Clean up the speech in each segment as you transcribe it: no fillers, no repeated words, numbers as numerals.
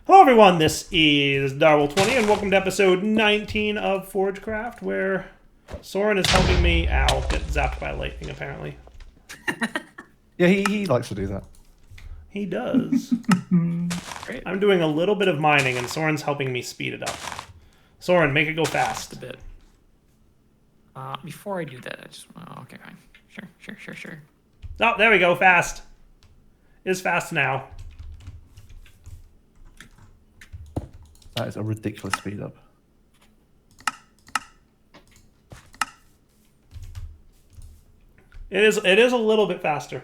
Hello everyone, this is Darwell20 and welcome to episode 19 of Forgecraft, where Soren is helping me, get zapped by lightning apparently. Yeah, he likes to do that. He does. Great. I'm doing a little bit of mining and Soren's helping me speed it up. Soren, make it go fast. A bit. Before I do that, I just okay, fine. Sure. Oh, there we go, fast. It's fast now. That is a ridiculous speed up. It is a little bit faster.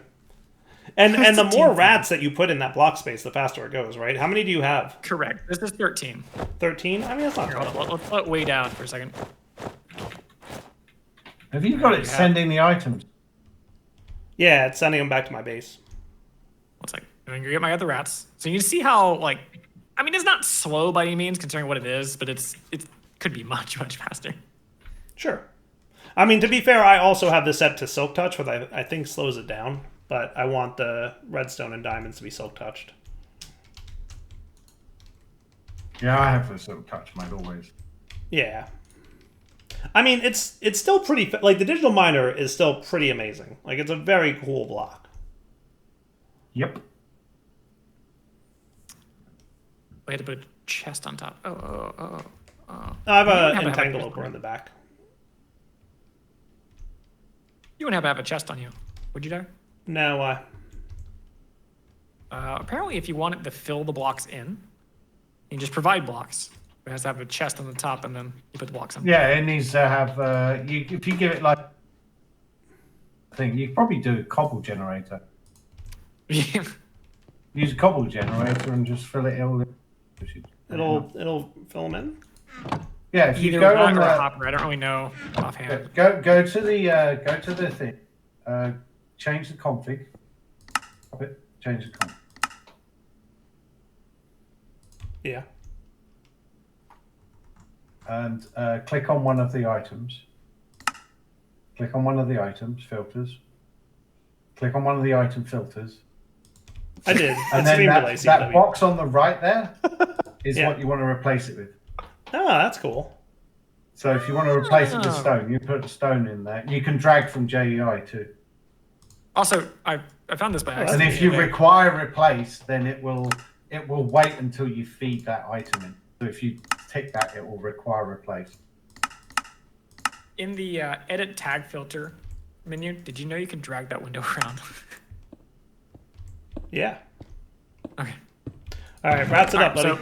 And the more rats that you put in that block space, the faster it goes, right? How many do you have? Correct. This is 13. 13? I mean, that's not Here, bad. hold on. Let's let it way down for a second. Have you got it sending the items? Yeah, it's sending them back to my base. One second. I'm gonna get my other rats. So you can see how, like, I mean, it's not slow by any means, considering what it is, but it could be much faster. Sure. I mean, to be fair, I also have this set to Silk Touch, which I think slows it down. But I want the redstone and diamonds to be Silk Touched. Yeah, I have the Silk Touch mode always. Yeah. I mean, it's still pretty... Like, the digital miner is still pretty amazing. Like, it's a very cool block. Yep. We had to put a chest on top. Oh. I have You an have a entangloper in the back. You wouldn't have a chest on you, would you, Dar? No, why? Apparently, if you want it to fill the blocks in, you just provide blocks. It has to have a chest on the top, and then you put the blocks on. Yeah, it needs to have. If you give it like thing, you could probably do a cobble generator. Yeah. Use a cobble generator and just fill it all in. It'll fill them in? Yeah, if you Either go one on or a the hopper. I don't really know offhand. go to the thing. Change the config. Change the config. Yeah. And click on one of the items. Click on one of the items filters. Click on one of the item filters. I did. And then that box on the right there is what you want to replace it with. Oh, that's cool. So if you want to replace it with stone, you put a stone in there. You can drag from JEI too. Also, I found this by accident. And if you require replace, then it will wait until you feed that item in. So if you tick that, it will require replace. In the edit tag filter menu, did you know you can drag that window around? Yeah. Okay. All right, rats it up, buddy. So,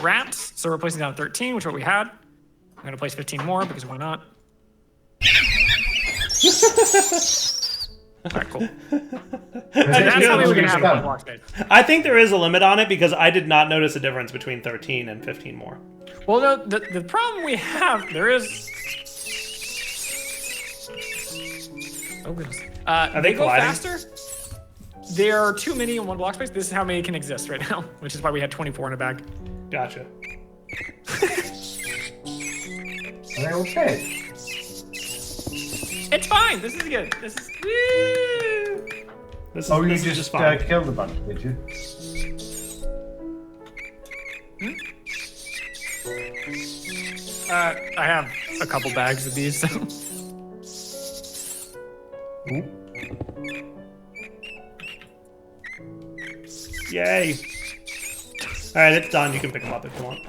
rats. So we're placing down 13, which is what we had. I'm going to place 15 more because why not? All right, cool. That's how we're going to have one block space. I think there is a limit on it because I did not notice a difference between 13 and 15 more. Well, no, the problem we have, there is... Oh, goodness. Are they go colliding? faster. There are too many in one block space. This is how many can exist right now, which is why we had 24 in a bag. Gotcha. Are they okay? It's fine. This is good. This is... Woo! This You is just fine. killed a bunch, did you? I have a couple bags of these, so... Ooh. Yay. All right, it's done. You can pick them up if you want.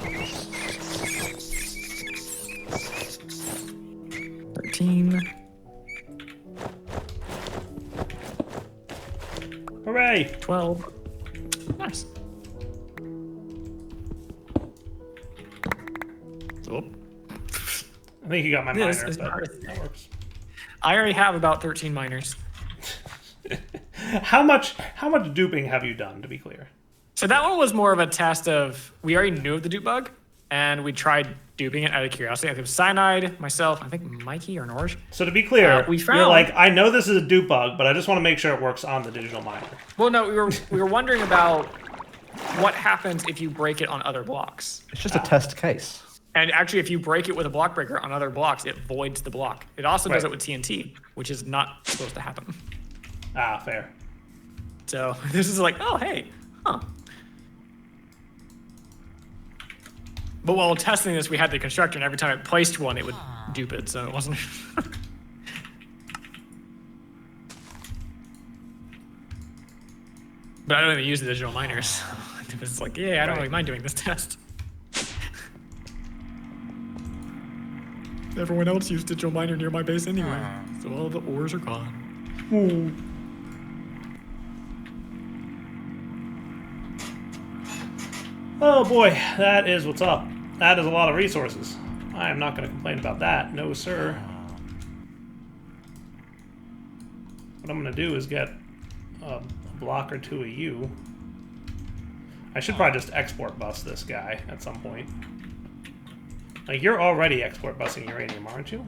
13. Hooray. 12. Nice. Oh. I think you got my This miner, is but ours. that works. I already have about 13 miners. How much duping have you done, to be clear? So that one was more of a test of, we already knew of the dupe bug, and we tried duping it out of curiosity. I think it was Cyanide, myself, I think Mikey or Norge. So to be clear, we found... you're like, I know this is a dupe bug, but I just want to make sure it works on the digital miner. Well, no, we were wondering about what happens if you break it on other blocks. It's just a test case. And actually, if you break it with a block breaker on other blocks, it voids the block. It also does Right. it with TNT, which is not supposed to happen. Ah, fair. So this is like, oh, hey, huh. But while testing this, we had the constructor, and every time it placed one, it would dupe it, so it wasn't. But I don't even use the digital miners. It was like, yeah, I don't really mind doing this test. Everyone else used digital miner near my base anyway, so all the ores are gone. Ooh. Oh boy, that is what's up. That is a lot of resources. I am not going to complain about that. No, sir. What I'm going to do is get a block or two of you. I should probably just export bus this guy at some point. Like, you're already export busing uranium, aren't you?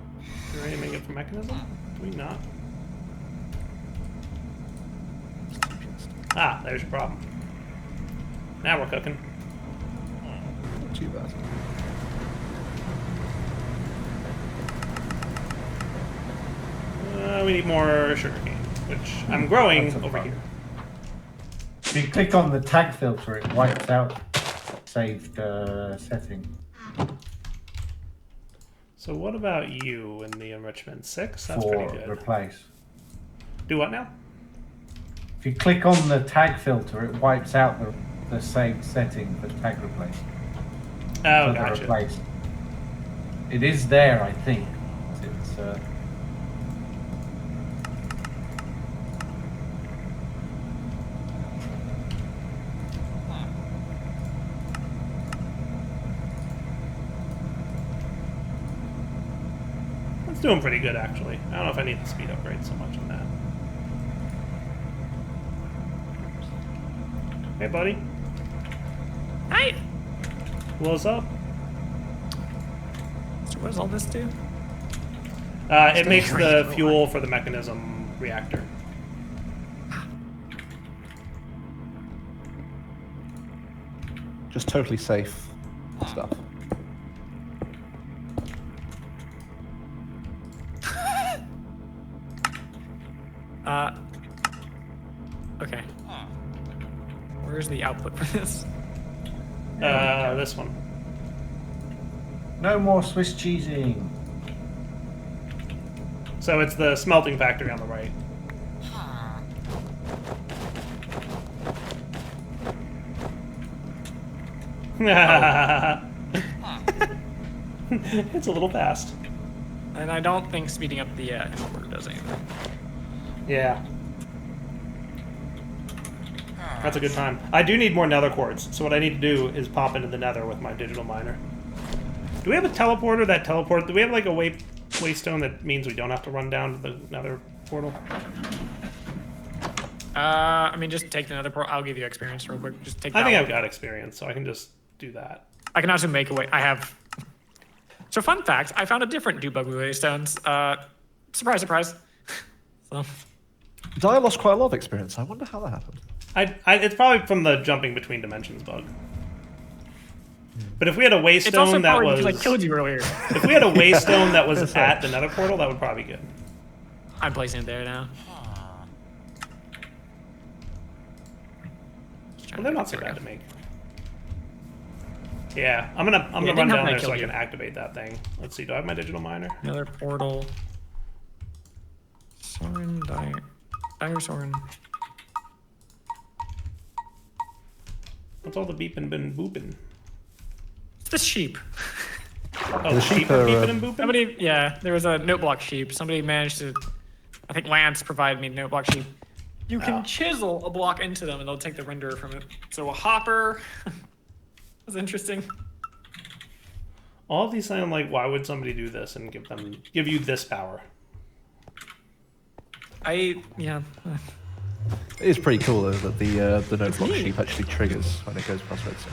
Uranium it for mechanism? Do we not? Ah, there's your problem. Now we're cooking. Not too bad. We need more sugarcane, which I'm growing over here. If you click on the tag filter, it wipes out saved setting. So what about you in the enrichment? 6? That's for pretty good. replace. Do what now? If you click on the tag filter, it wipes out the saved setting for tag replace. Oh, For the gotcha. replace. It is there, I think. It's It's doing pretty good, actually. I don't know if I need the speed upgrade so much on that. Hey, buddy. Hi! What's up? So what does all this do? It makes the fuel for the mechanism reactor. Just totally safe stuff. Okay. Where's the output for this? This one. no more Swiss cheesing. So it's the smelting factory on the right. It's a little fast. And I don't think speeding up the import does anything. Yeah. That's a good time. I do need more nether quartz, so what I need to do is pop into the nether with my digital miner. Do we have a teleporter that teleports? Do we have like a waystone that means we don't have to run down to the nether portal? I mean, just take the nether portal. I'll give you experience real quick. Just take that I think one. I've got experience, so I can just do that. I can also make a way. I have. So, fun fact, I found a different debug waystones. Surprise, surprise. So. I lost quite a lot of experience. I wonder how that happened. It's probably from the jumping between dimensions bug. But if we had a It's also waystone that probably was, because I killed you earlier. if we had a waystone that was at the nether portal, that would probably be good. I'm placing it there now. Well, they're not so bad to make. Yeah, I'm gonna it run didn't down help there I so I killed can you. activate that thing. Let's see. Do I have my digital miner? Nether portal. Soren, dire Soren. What's all the beeping and booping? It's the sheep. Oh, The sheep sheep are are, beeping and booping. Somebody, yeah, there was a note block sheep. Somebody managed to, I think Lance provided me note block sheep. You can Oh. chisel a block into them and they'll take the renderer from it. So a hopper was interesting. All of these sound like, why would somebody do this and give you this power? Yeah. It is pretty cool though that the notebook neat. sheep actually triggers when it goes past redstone.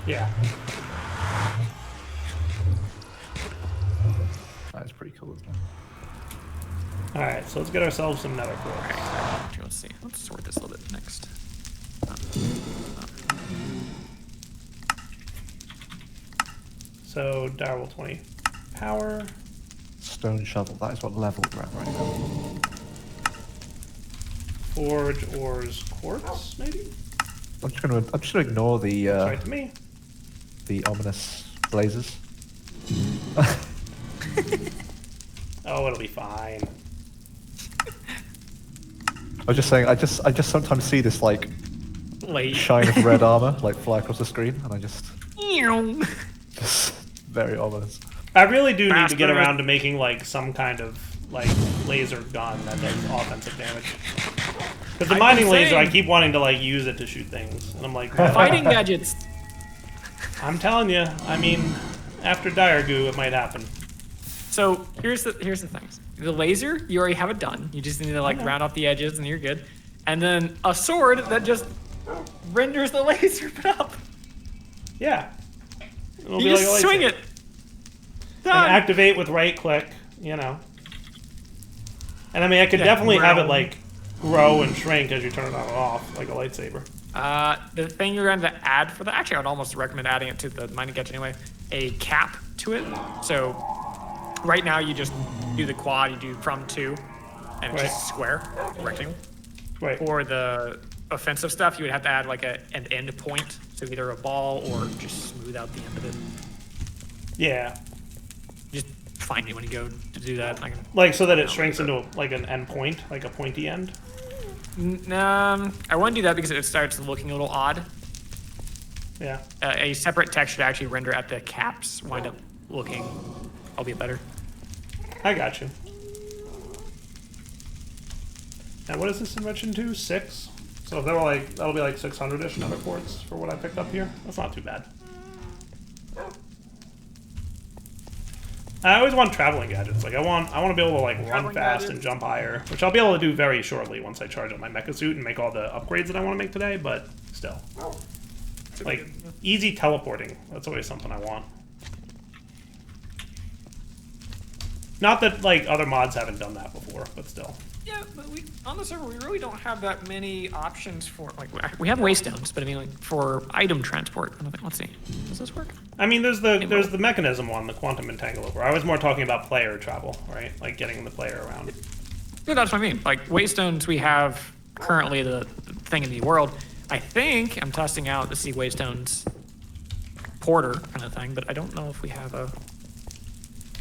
Yeah. That is pretty cool, isn't it? All right, so let's get ourselves some nether quartz. Alright, let's see. Let's sort this a little bit next. So Direwolf 20 power. Stone shovel. That is what level we're at right now. Forge ores quartz, maybe? I'm just gonna ignore Sorry the to me. the ominous lasers. Oh, it'll be fine. I was just saying, I just sometimes see this like Late. shine of red armor like fly across the screen, and I just Ew. very ominous. I really do need to get Faster. around to making like some kind of like laser gun that does offensive damage. Because the I've mining been laser, I saying- keep wanting to like use it to shoot things, and I'm like, Fighting gadgets. I'm telling you. I mean, after Dire Goo, it might happen. So here's the things. The laser, you already have it done. You just need to like round off the edges and you're good. And then a sword that just renders the laser up. Yeah. It'll You be just like a swing lightsaber. it. And Done. activate with right click, you know. And I mean, I could Yeah, definitely have it ground. like grow and shrink as you turn it on and off, like a lightsaber. The thing you're going to add for the, actually I would almost recommend adding it to the mining gadget anyway, a cap to it. So right now you just do the quad, you do from 2, and it's just square, rectangle. Right. Or the offensive stuff, you would have to add like an end point, so either a ball or just smooth out the end of it. Yeah. Just find me when you go to do that. I can, Like so that it shrinks into like an end point, like a pointy end. I wouldn't do that because it starts looking a little odd. Yeah. A separate text should actually render at the caps, wind up looking albeit better. I got you. And what is this enriching to? 6? So if they were like, that'll be like 600-ish nether quartz for what I picked up here. That's not too bad. I always want traveling gadgets. Like I want to be able to like run Traveling fast gadgets? and jump higher, which I'll be able to do very shortly once I charge up my mecha suit and make all the upgrades that I want to make today. But still, like easy teleporting. That's always something I want. Not that like other mods haven't done that before, but still. Yeah, but on the server, we really don't have that many options for, like, we have waystones, but I mean, like, for item transport. I don't think, let's see. Does this work? I mean, there's the mechanism one, the quantum entanglement. I was more talking about player travel, right? Like getting the player around. Yeah, that's what I mean. Like, waystones, we have currently the thing in the world. I think I'm testing out the sea waystones porter kind of thing, but I don't know if we have a,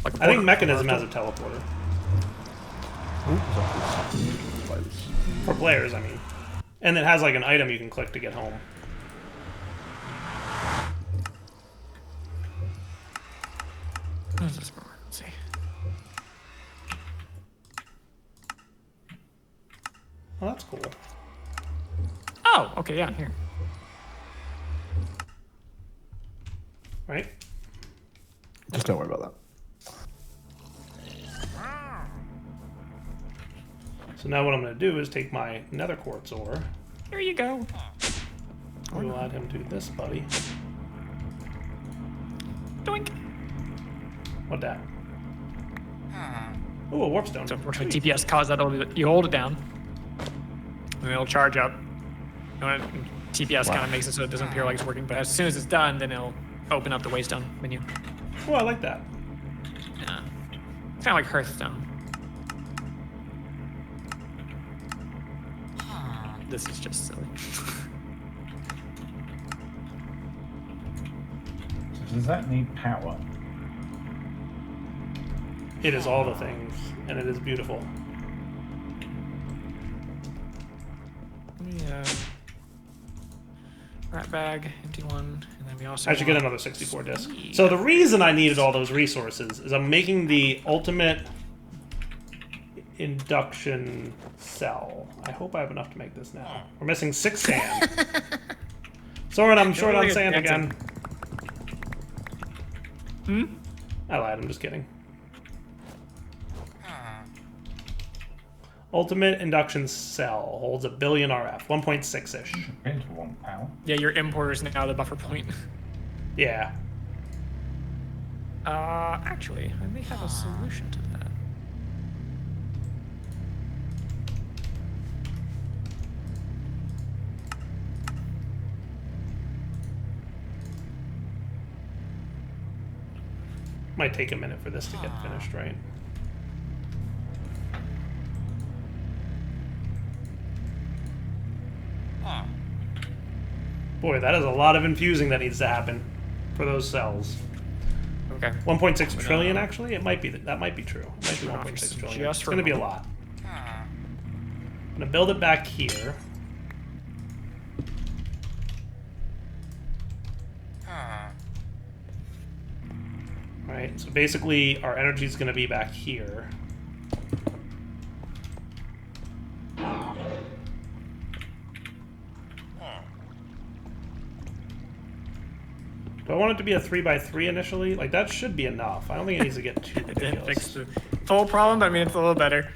like, a I think porter. mechanism has a teleporter for players. I mean, and it has like an item you can click to get home. What is this for? Let's see. Oh, that's cool. Oh, okay, yeah, here. Right? Just don't worry about that. So now what I'm going to do is take my nether quartz ore. Here you go. We'll add him to this buddy. Doink. What that? Ooh, a warp stone. So unfortunately, TPS caused that. You hold it down, and it'll charge up. And TPS kind of makes it so it doesn't appear like it's working. But as soon as it's done, then it'll open up the waystone menu. Oh, I like that. Yeah, it's kind of like Hearthstone. This is just silly. So does that need power? It is all the things, and it is beautiful. Yeah. Rat bag, empty one, and then we also. I should get another 64 disc. So the reason I needed all those resources is I'm making the ultimate induction cell. I hope I have enough to make this now. We're missing 6 sand. Soren, I'm short on sand again. I lied, I'm just kidding. Ultimate induction cell holds 1 billion RF, 1.6-ish. Depends on power. Yeah, your importer's now the buffer point. Yeah. Actually, I may have a solution to that. Might take a minute for this to get finished, right? Boy, that is a lot of infusing that needs to happen for those cells. Okay. 1.6 trillion, actually? It might be, that might be true. It might be Turn off 1.6 your trillion. suggest It's for going to be a moment. lot. I'm going to build it back here. Right, so basically our energy is going to be back here. Do I want it to be a 3x3 initially? Like, that should be enough. I don't think it needs to get too It didn't fix ridiculous. the full problem, but I mean, it's a little better.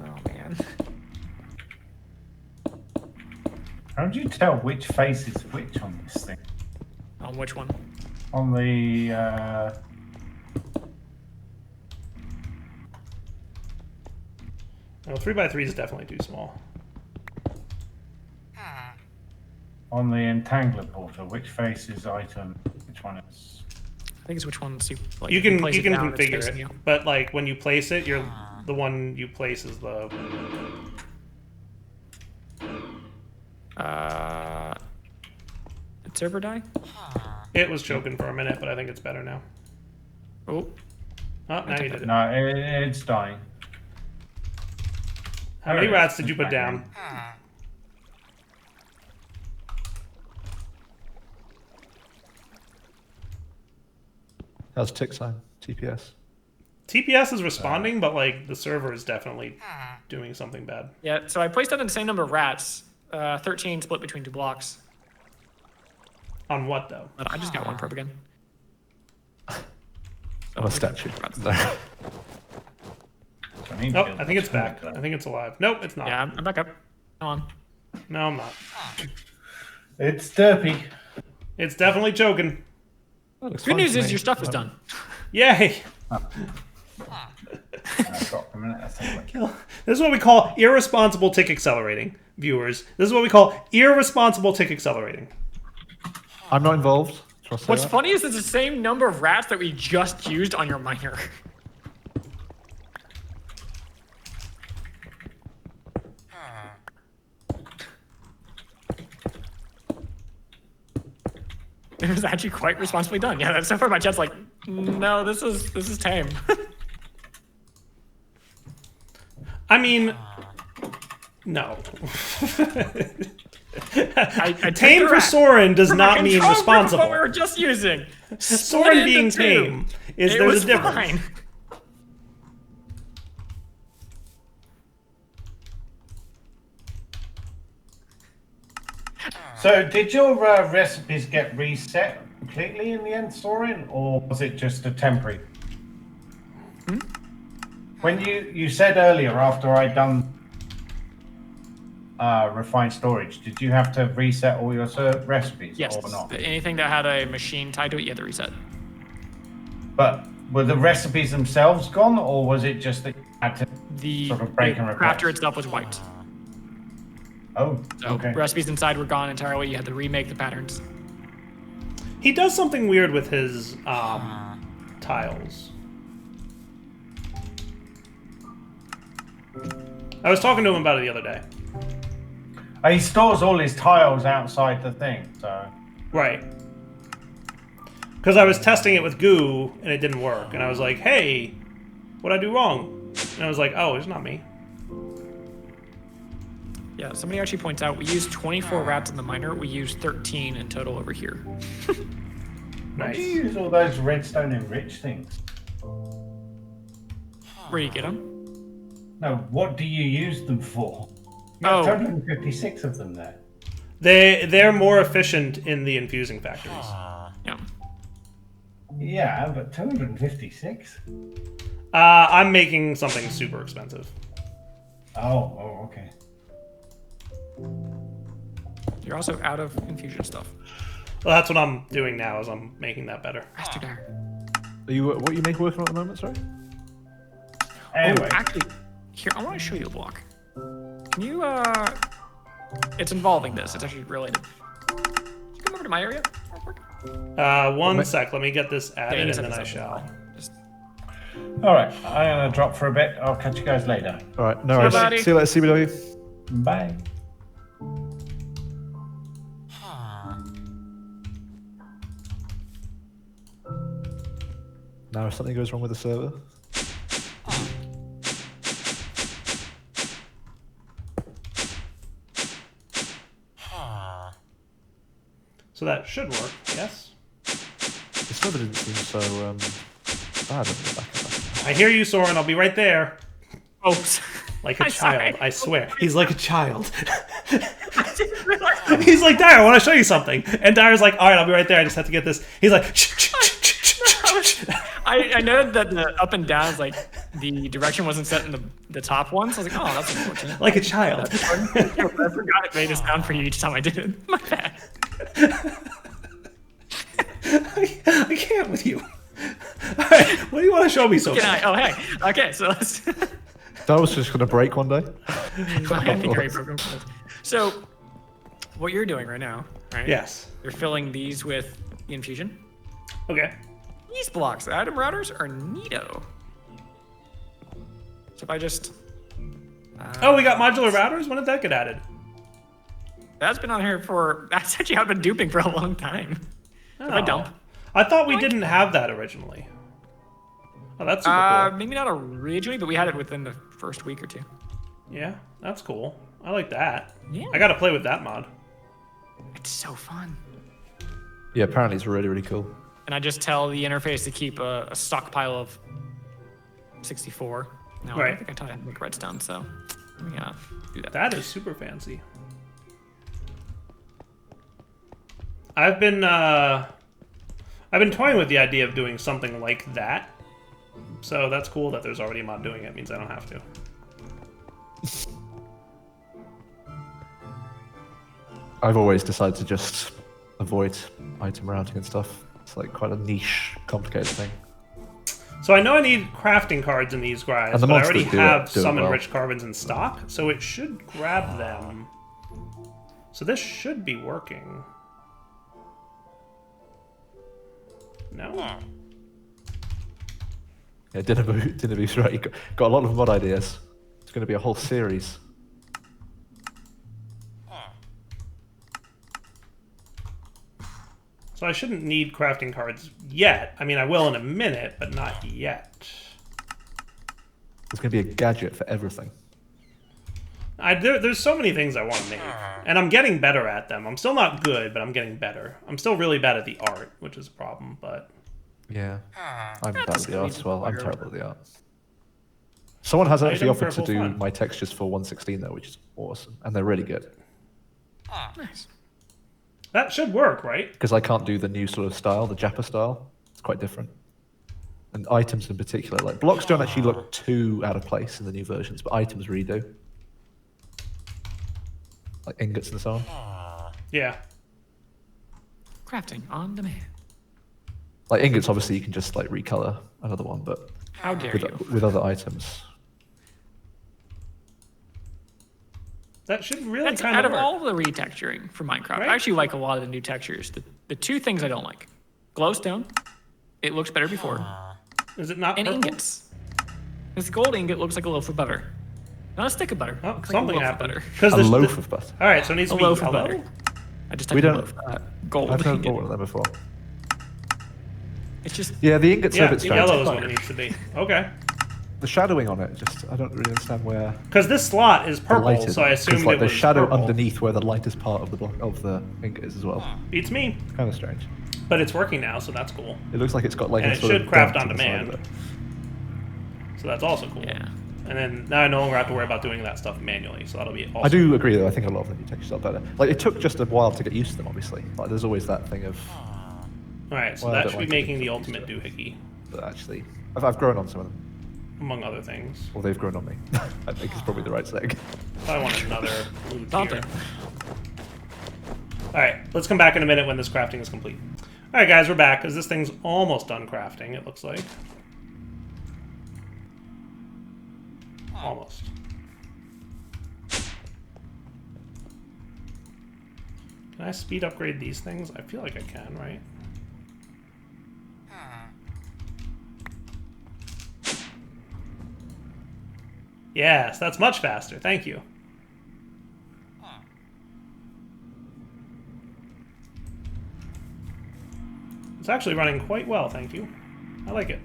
Oh, man. How do you tell which face is which on this thing? On which one? On the No, 3x3 is definitely too small. on the entangler portal, which face is item? Which one is? I think it's which one. See, like, You can place you it can down, it's configure facing it, you. but like when you place it, you're the one you place is the. Did server die? It was choking for a minute, but I think it's better now. Oh, Oh, now you did it. No, it's dying. How many rats did you put down? How's tick sign? TPS. TPS is responding, but like the server is definitely doing something bad. yeah. So I placed down the same number of rats. 13 split between 2 blocks. On what though? But I just got 1 probe again. On a statue. No. Oh, I think it's back. I think it's alive. Nope, it's not. Yeah, I'm back up. Come on. No, I'm not. It's derpy. It's definitely choking. That looks Good fine news to is me. your stuff is done. Yay! I've got a minute. I think. This is what we call irresponsible tick accelerating, viewers. This is what we call irresponsible tick accelerating. I'm not involved. Trust What's that. funny is it's the same number of rats that we just used on your miner. It was actually quite responsibly done. Yeah, that's so far my chat's like, no, this is tame. I mean, no. I Tame took for the rat Soren does from not a mean control group of responsible. What we were just using. Soren Split being into 2. tame is It there's was a difference. fine. So, did your recipes get reset completely in the end, Soren, or was it just a temporary? When you said earlier after I'd done refined storage, did you have to reset all your recipes Yes. or not? Anything that had a machine tied to it, you had to reset. But were the recipes themselves gone, or was it just that you had to The, sort of break the and replace? crafter itself was wiped. Oh, So okay. recipes inside were gone entirely. You had to remake the patterns. He does something weird with his tiles. I was talking to him about it the other day. He stores all his tiles outside the thing, so. Right. Because I was testing it with goo and it didn't work. And I was like, hey, what'd I do wrong? And I was like, oh, it's not me. Yeah, somebody actually points out we used 24 rats in the miner. We used 13 in total over here. Why do you Nice. use all those redstone enriched things? Where do you get them? No, what do you use them for? You Oh. have 256 of them there. They're more efficient in the infusing factories. Yeah. Yeah, but 256? I'm making something super expensive. Oh, okay. You're also out of infusion stuff. Well, that's what I'm doing now. Is I'm making that better. That's too dark. Are you what are you making working on at the moment? Sorry. Anyway, Oh, actually, here, I want to show you a block. Can you, it's involving this. It's actually related. Can you come over to my area? One sec. Let me get this Yeah, added, you and said then this I up. shall. Just, all right. I'm gonna drop for a bit. I'll catch you guys later. All right. No See you, worries. buddy. See you later, CBW. Bye. Now if something goes wrong with the server. So that should work, yes? The server didn't seem so bad on the back. I hear you, Soren. I'll be right there. Oh, Like a I'm child, sorry. I swear. He's like a child. I didn't realize. He's like, Dyer, I want to show you something. And Dyer's like, all right, I'll be right there. I just have to get this. He's like, I know that the up and down is like the direction wasn't set in the top one, so I was like, oh, that's unfortunate. like a child. I forgot it made a sound for you each time I did it. My bad. I can't with you. All right, what do you want to show me so Can far? I? Oh, hey. Okay, so let's. That was just going to break one day. I think I already broke them. So, what you're doing right now, right? Yes. You're filling these with infusion. Okay. These blocks, the item routers, are neato. So if I just... Oh, we got modular routers? When did that get added? That's been on here for... That's actually I've been duping for a long time. If I dump. I thought we didn't have that originally. Oh, that's super cool. Maybe not originally, but we had it within the first week or two. Yeah, that's cool. I like that. Yeah. I gotta play with that mod. It's so fun. Yeah, apparently it's really, really cool. And I just tell the interface to keep a stockpile of 64. No, I Right. don't think I tell it to make redstone, so let me do that. That is super fancy. I've been toying with the idea of doing something like that. So that's cool that there's already a mod doing it. It means I don't have to. I've always decided to just avoid item routing and stuff. It's like quite a niche, complicated thing. So I know I need crafting cards in these guys, And the but I mods already that do it, have do it some well. enriched carbons in stock, so it should grab them. So this should be working. No? Yeah, Dinnerby's right. You got a lot of mod ideas. It's going to be a whole series. So I shouldn't need crafting cards yet. I mean, I will in a minute, but not yet. There's going to be a gadget for everything. There's so many things I want to make, and I'm getting better at them. I'm still not good, but I'm getting better. I'm still really bad at the art, which is a problem, but... Yeah. I'm bad That's at the art gonna as well. I'm be terrible at the art. Someone has actually Item offered to purple do fun. my textures for 116 though, which is awesome. And they're really good. Nice. That should work, right? Because I can't do the new sort of style, the Jappa style. It's quite different. And items in particular, like blocks don't actually look too out of place in the new versions, but items really do. Like ingots and so on. Yeah. Crafting on demand. Like ingots, obviously you can just like recolor another one, but How dare you? with other items. That should really That's kind out of of work. all the retexturing for Minecraft. Right? I actually like a lot of the new textures. The two things I don't like: glowstone, it looks better before, Is it not and purple? ingots. This gold ingot looks like a loaf of butter, not a stick of butter. Oh, Looks something like a loaf happened. Of butter. Because A loaf of butter. All right, so it needs A to be loaf of yellow. butter. I just We typed in don't- loaf. Gold. I've never ingot. bought one of them before. It's just Yeah, the ingots are a Yeah, bit the strange. yellow is what it needs to be. Okay. The shadowing on it, just I don't really understand where Because this slot is the purple, light is. so I assumed like it the was shadow purple. underneath where the lightest part of the block of the ingot is as well. Beats me. It's kind of strange. But it's working now, so that's cool. It looks like it's got like And a it sort should of craft dent on to the side demand. of it. So that's also cool. yeah. And then now I no longer have to worry about doing that stuff manually, so that'll be awesome. I do agree though. I think a lot of the new textures are better. Like it took just a while to get used to them. Obviously, like there's always that thing of. Alright, so Well, I that don't should be like making it. the ultimate doohickey, But actually, I've grown on some of them, among other things. or they've grown on me. I think is probably the right saying. I want another loot Something. here. Alright, let's come back in a minute when this crafting is complete. Alright guys, we're back, because this thing's almost done crafting, it looks like. Almost. Can I speed upgrade these things? I feel like I can, right? Yes, that's much faster. Thank you. It's actually running quite well, thank you. I like it.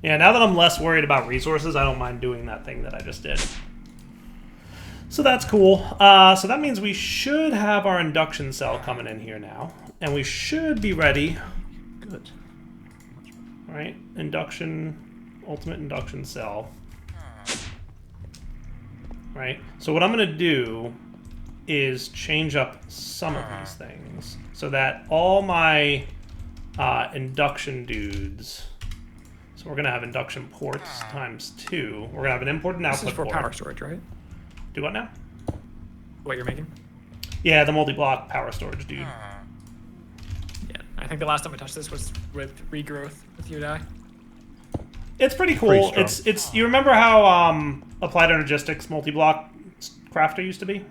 Yeah, now that I'm less worried about resources, I don't mind doing that thing that I just did. So that's cool. So that means we should have our induction cell coming in here now. And we should be ready. Good. All right, induction, ultimate induction cell. Right, so what I'm going to do is change up some of these things so that all my induction dudes... So we're going to have induction ports times 2. We're going to have an import and output This is for port. power storage, right? Do what now? What you're making? Yeah, the multi-block power storage, dude. Yeah, I think the last time I touched this was with regrowth with you and I. It's pretty cool. Pretty strong. It's you remember how Applied Energistics multi-block crafter used to be?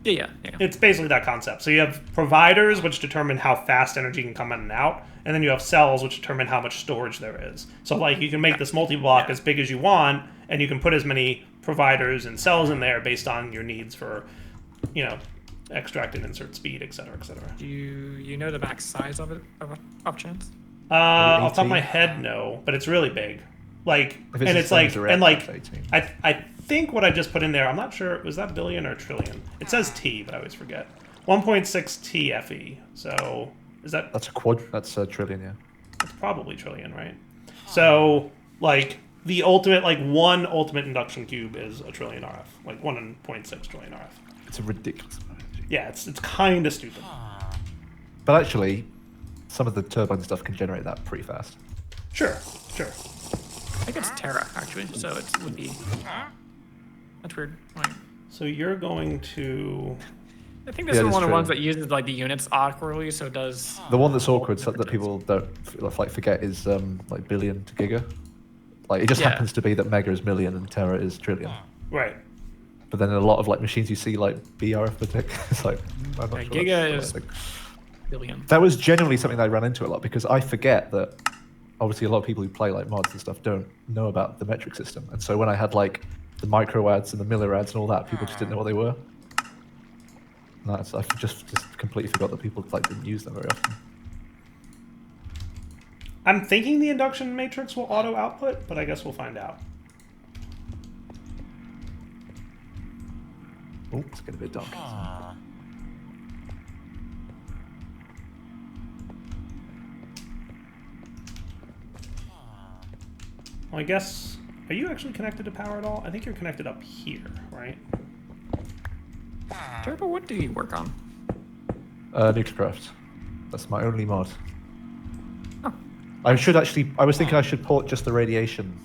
Yeah. It's basically that concept. So you have providers, which determine how fast energy can come in and out, and then you have cells, which determine how much storage there is. So like you can make this multi-block as big as you want, and you can put as many providers and cells in there based on your needs for, you know, extract and insert speed, etc., etc. Do you know the max size of it, of chance? Off the top of my head, no, but it's really big. Like, If and the it's same like, as a red, and like, it's 18. I think what I just put in there, I'm not sure, was that billion or trillion? It says T, but I always forget. 1.6 TFE. So is that? That's a quad. That's a trillion, yeah. It's probably trillion, right? So like the ultimate, like one ultimate induction cube is a trillion RF, like 1.6 trillion RF. It's a ridiculous amount of energy. Yeah, it's kind of stupid. But actually, some of the turbine stuff can generate that pretty fast. Sure. I think it's Terra, actually, so it would be... That's weird. Like, So you're going to... I think this Yeah, is it is one of the true. ones that uses like the units awkwardly, so it does... The one that's awkward so that people don't like forget is like billion to giga. Like it just Yeah. happens to be that mega is million and tera is trillion. Right. But then in a lot of like machines you see like BRF per tick. It's like I'm not Yeah, sure giga that's is- the right thing. billion. That was genuinely something that I ran into a lot because I forget that obviously a lot of people who play like mods and stuff don't know about the metric system. And so when I had like the microads and the milliads and all that, people just didn't know what they were. And I just completely forgot that people like didn't use them very often. I'm thinking the induction matrix will auto output, but I guess we'll find out. Oh, it's getting a bit dark. Well, I guess... Are you actually connected to power at all? I think you're connected up here, right? Turbo, what do you work on? Nuclearcraft. That's my only mod. Oh. I was thinking I should port just the radiation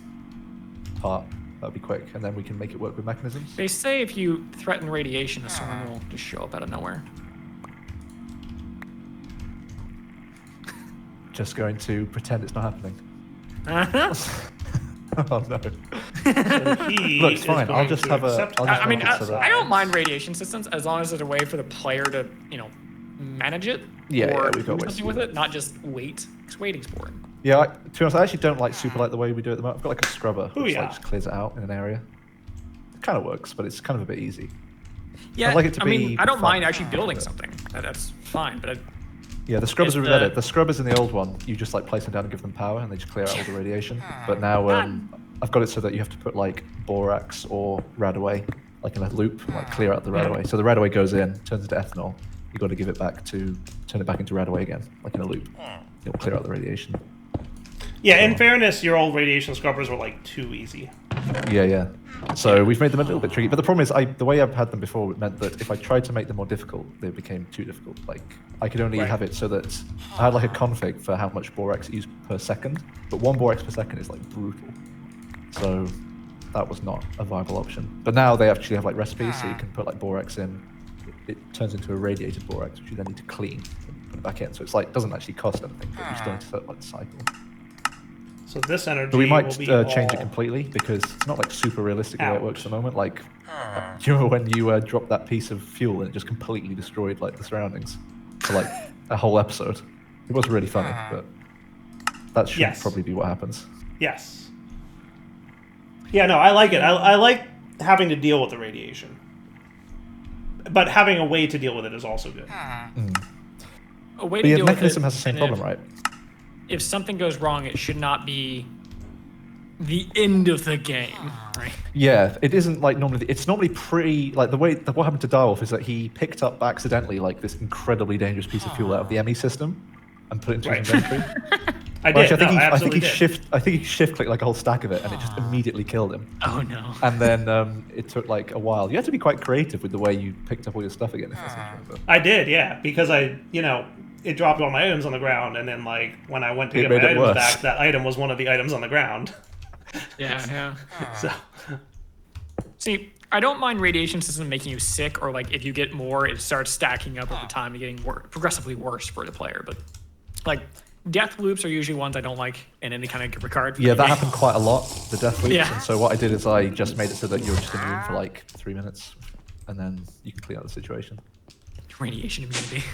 part. That'd be quick, and then we can make it work with mechanisms. They say if you threaten radiation, a storm will just show up out of nowhere. Just going to pretend it's not happening. Uh-huh. Oh no. So he Look, it's is fine. I'll going just to have a- accept I'll I just mean, make it so that- I don't mind radiation systems as long as there's a way for the player to, you know, manage it Yeah, or yeah, we've got do ways to something do with that. it, not just wait. Because waiting's boring. Yeah, to be honest, I actually don't like super like the way we do it at the moment. I've got like a scrubber, which yeah. like, just clears it out in an area. It kind of works, but it's kind of a bit easy. Yeah, I'd like it to I mean, be I don't fun, mind actually building but- something. That's fine, but Yeah, the scrubbers It's are the- better. The scrubbers in the old one, you just like place them down and give them power, and they just clear out all the radiation. But now I've got it so that you have to put like borax or radaway, like in a loop, like clear out the radaway. So the radaway goes in, turns into ethanol. You got to give it back to turn it back into radaway again, like in a loop. It'll clear out the radiation. Yeah, in fairness, your old radiation scrubbers were like too easy. Yeah. So we've made them a little bit tricky. But the problem is, the way I've had them before meant that if I tried to make them more difficult, they became too difficult. Like I could only Right. have it so that I had like a config for how much borax it used per second, but 1 borax per second is like brutal. So that was not a viable option. But now they actually have like recipes, so you can put like borax in. It turns into a radiated borax, which you then need to clean and put it back in. So it's like doesn't actually cost anything, but you still need to set like the cycle. So this energy But we might will be change it all- completely because it's not like super realistic the way it Ouch. works at the moment. Like, do you remember when you dropped that piece of fuel and it just completely destroyed like the surroundings for like a whole episode? It was really funny, but that should Yes. probably be what happens. Yes. Yeah, no, I like it. I like having to deal with the radiation. But having a way to deal with it is also good. a way But to yeah, deal mechanism with it, has the same and problem, right? if something goes wrong, it should not be the end of the game, right? Yeah, it isn't like normally. It's normally pretty like what happened to Direwolf is that he picked up accidentally like this incredibly dangerous piece of fuel out of the ME system and put it into his inventory. I Well, did. actually, I I think absolutely he did. I think he shift clicked like a whole stack of it, and it just immediately killed him. Oh no. And then it took like a while. You had to be quite creative with the way you picked up all your stuff again. If that's what you remember. I did, yeah, because it dropped all my items on the ground, and then like when I went to It get my made it items worse. back, that item was one of the items on the ground. Yeah. So See, I don't mind radiation system making you sick, or like if you get more, it starts stacking up over time and getting progressively worse for the player. But like death loops are usually ones I don't like in any kind of regard. Yeah, that happened quite a lot. The death loops. Yeah. And so what I did is I just made it so that you're just immune for like 3 minutes, and then you can clean out the situation. Radiation immunity.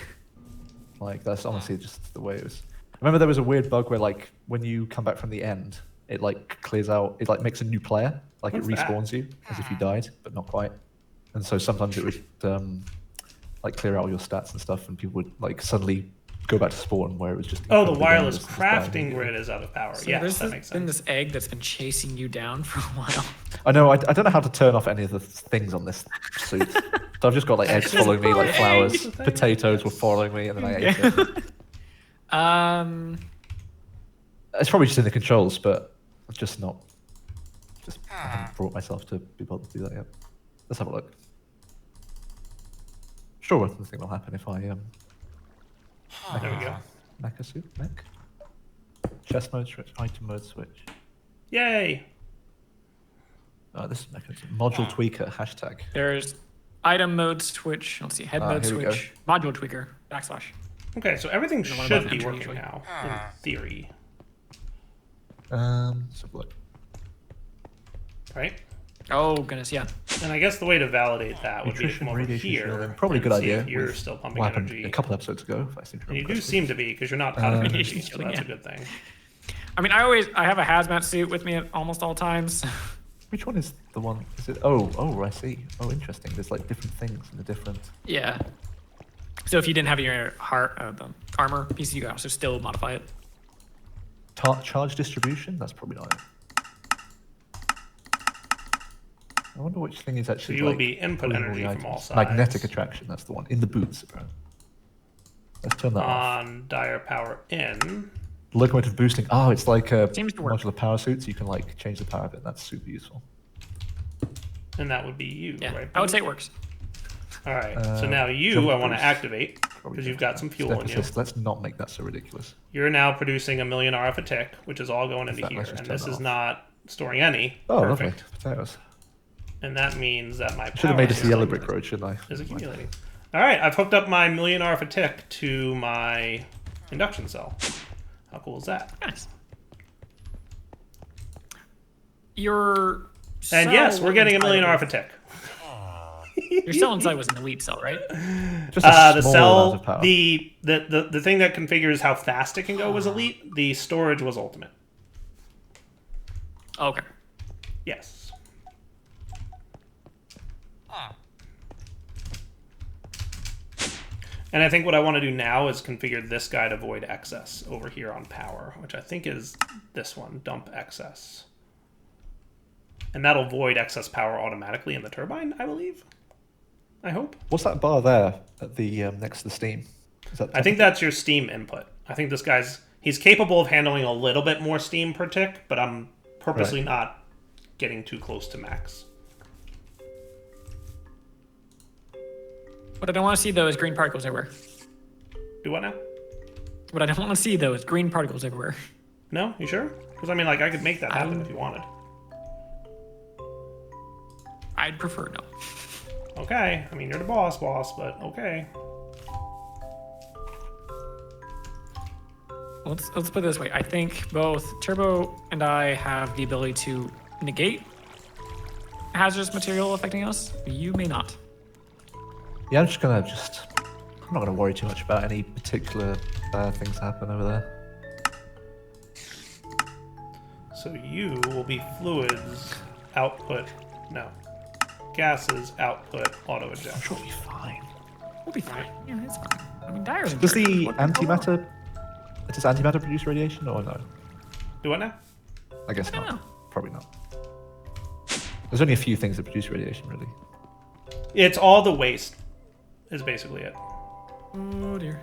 Like that's honestly just the way it was. Remember there was a weird bug where like when you come back from the end, it like clears out. It like makes a new player. Like What's it that? respawns you as if you died, but not quite. And so sometimes it would like clear out all your stats and stuff, and people would like suddenly go back to spawn where it was just. the incredibly wireless dangerous to just die. crafting grid is out of power. So Yes, there's that makes been sense. this egg that's been chasing you down for a while. I know. I don't know how to turn off any of the things on this suit. So I've just got like eggs following me, like flowers. Potatoes were following me, and then I ate it. It's probably just in the controls, but I'm just not. I haven't brought myself to be able to do that yet. Let's have a look. Sure, nothing will happen if I There we go. mech a suit. Mech. Chest mode switch. Item mode switch. Yay! This is mechanism. Module tweaker hashtag. There's item mode switch. Let's see, head mode here we go. switch, module tweaker, / Okay, so everything The one should above be entry working usually. now, in theory. Let's have a look. Right? Oh goodness, yeah. And I guess the way to validate that would be to Nutrition, come over radiation here. shielding. Probably a good and see idea. if you're with still pumping what happened energy. a couple episodes ago, if I seem to And you remember. do correctly. seem to be, because you're not out of energy, so Radiation, that's a yeah. good thing. I mean, I have a hazmat suit with me at almost all times. Which one is the one? Is it? Oh, I see. Oh, interesting. There's like different things in the different. Yeah. So if you didn't have your the armor piece, you could also still modify it. Charge distribution? That's probably not it. I wonder which thing is So actually. you will like, be input pulling all energy the from all items. sides. Magnetic attraction. That's the one in the boots. Apparently. Let's turn that off. On dire power in. Locomotive boosting. Oh, it's like a Seems to work. modular power suit, so you can like change the power of it. That's super useful. And that would be you, Yeah, right? I would say it works. All right. So now jump you, I want to boost. activate Probably because you've don't got some care. fuel Step in you. assist. Let's not make that so ridiculous. You're now producing 1,000,000 RF a tick, which is all going into fact, here, let's just and turn this that is off. not storing any. Oh, Perfect. lovely. Potatoes. And that means that my Should have power made this the yellow system brick road, shouldn't I? is accumulating. All right, I've hooked up my 1,000,000 RF a tick to my induction cell. How cool is that? Nice. Your And yes, we're getting 1,000,000 inside RF a tick. Your cell inside was an elite cell, right? Just a The small cell, amount of power. the thing that configures how fast it can go was elite. The storage was ultimate. Okay. Yes. And I think what I want to do now is configure this guy to void excess over here on power, which I think is this one, dump excess. And that'll void excess power automatically in the turbine, I believe. I hope. What's that bar there at the next to the steam? Is that I think that's your steam input. I think this guy's... He's capable of handling a little bit more steam per tick, but I'm purposely not getting too close to max. What I don't want to see though is green particles everywhere. Do what now? What I don't want to see though is green particles everywhere. No? You sure? Because, I mean, like, I could make that happen if you wanted. I'd prefer no. Okay. I mean, you're the boss, but okay. Let's put it this way. I think both Turbo and I have the ability to negate hazardous material affecting us. You may not. Yeah, I'm not gonna worry too much about any particular bad things happen over there. So you will be fluids, output, no. Gases, output, auto eject. Sure, be fine. We'll be fine. Yeah, it's fine. I mean, Dyer's in Does charge. the What- antimatter? Does antimatter produce radiation or no? Do what now? I guess I don't not. know. probably not. There's only a few things that produce radiation, really. It's all the waste, is basically it. Oh dear.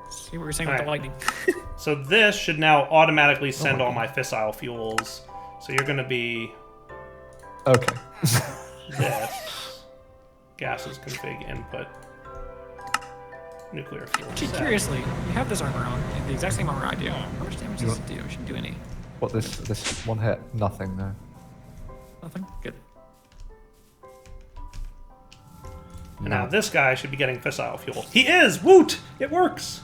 See what you're saying with the Alright. lightning. So this should now automatically send all my fissile fuels. So you're going to be Okay. this. Gases config input. Nuclear fuel. Gee, set. curiously, you have this armor on, the exact same armor I do. How much damage does it do? It shouldn't do any. What, this one hit? Nothing, no. Nothing? Good. And now this guy should be getting fissile fuel. He is! Woot! It works!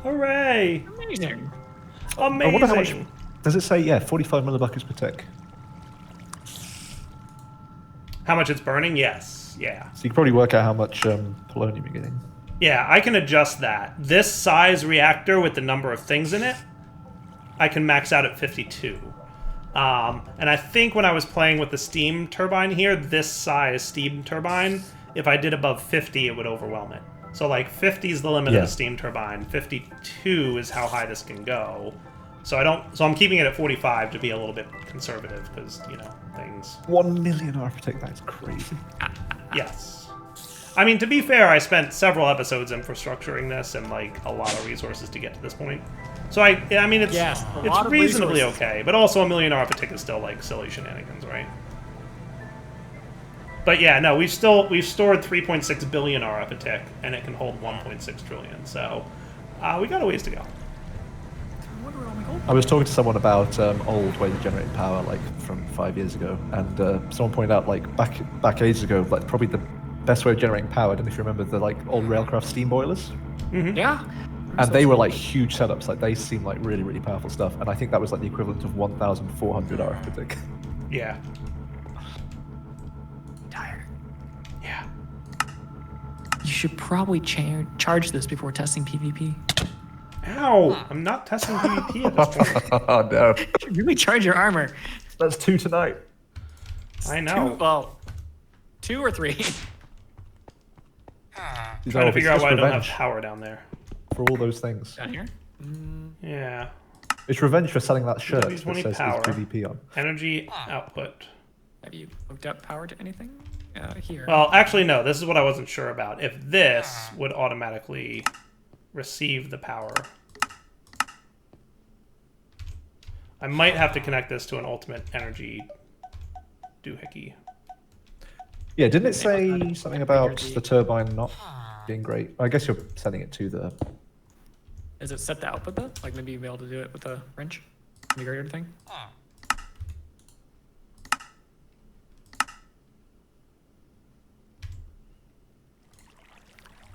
Hooray! Amazing. I wonder how much... Amazing! Does it say, yeah, 45 millibuckets per tick? How much it's burning? Yes. Yeah. So you can probably work out how much polonium you're getting. Yeah, I can adjust that. This size reactor with the number of things in it, I can max out at 52. And I think when I was playing with the steam turbine here, this size steam turbine, if I did above 50, it would overwhelm it. So like 50 is the limit of the steam turbine. 52 is how high this can go. So I'm keeping it at 45 to be a little bit conservative because, you know, things. 1 million hour per tick, that's crazy. Yes. I mean, to be fair, I spent several episodes infrastructuring this and like a lot of resources to get to this point. So I mean, it's Yes, a it's lot of reasonably resources. okay, but also a million hour per tick is still like silly shenanigans, right? But yeah, no, we've stored 3.6 billion hour per tick, and it can hold 1.6 trillion. So we got a ways to go. I wonder where all my gold I was talking to someone about old ways of generating power, like from 5 years ago, and someone pointed out, like back ages ago, like probably the best way of generating power. I don't know if you remember the like old railcraft steam boilers, Yeah. and they were like huge setups. Like they seemed like really really powerful stuff, and I think that was like the equivalent of 1,400 hour per tick. Yeah. Tired. Yeah. You should probably charge this before testing PvP. Ow! I'm not testing PvP at this point. Oh no, You should really charge your armor. that's 2 tonight. I know. 2 or 3. Trying to figure out why I don't have power down there. for all those things. Down here? Yeah. It's revenge for selling that shirt that W20 says power. there's PvP on. Energy output. Have you hooked up power to anything? Here. Well, actually, no. This is what I wasn't sure about. If this would automatically receive the power, I might have to connect this to an ultimate energy doohickey. Yeah, didn't it say something about the turbine not being great? I guess you're setting it to the... Is it set the output though? Like maybe you'll be able to do it with a wrench? Integrator thing?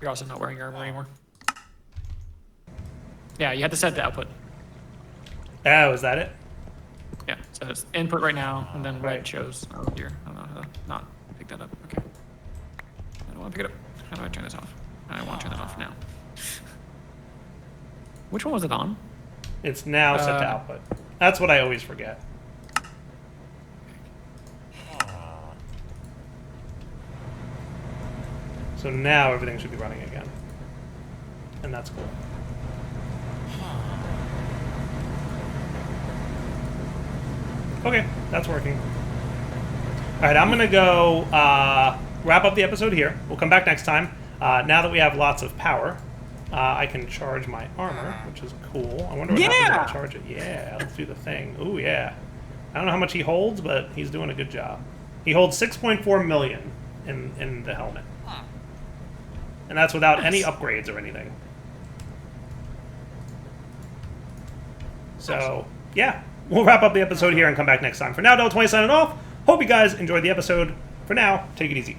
You're also not wearing your armor anymore. Yeah, you had to set the output. Oh, is that it? Yeah, so it's input right now, and then red Right. shows. Oh dear, I don't know how to not pick that up. Okay. I don't want to pick it up. How do I turn this off? I want to turn that off now. Which one was it on? It's now set to output. That's what I always forget. So now everything should be running again. And that's cool. Okay, that's working. Alright, I'm gonna go wrap up the episode here. We'll come back next time. Now that we have lots of power, I can charge my armor, which is cool. I wonder what happens when I charge it. Yeah, let's do the thing. Ooh, yeah. I don't know how much he holds, but he's doing a good job. He holds 6.4 million in the helmet. And that's without any upgrades or anything. So, yeah. We'll wrap up the episode here and come back next time. For now, Del20 signing off. Hope you guys enjoyed the episode. For now, take it easy.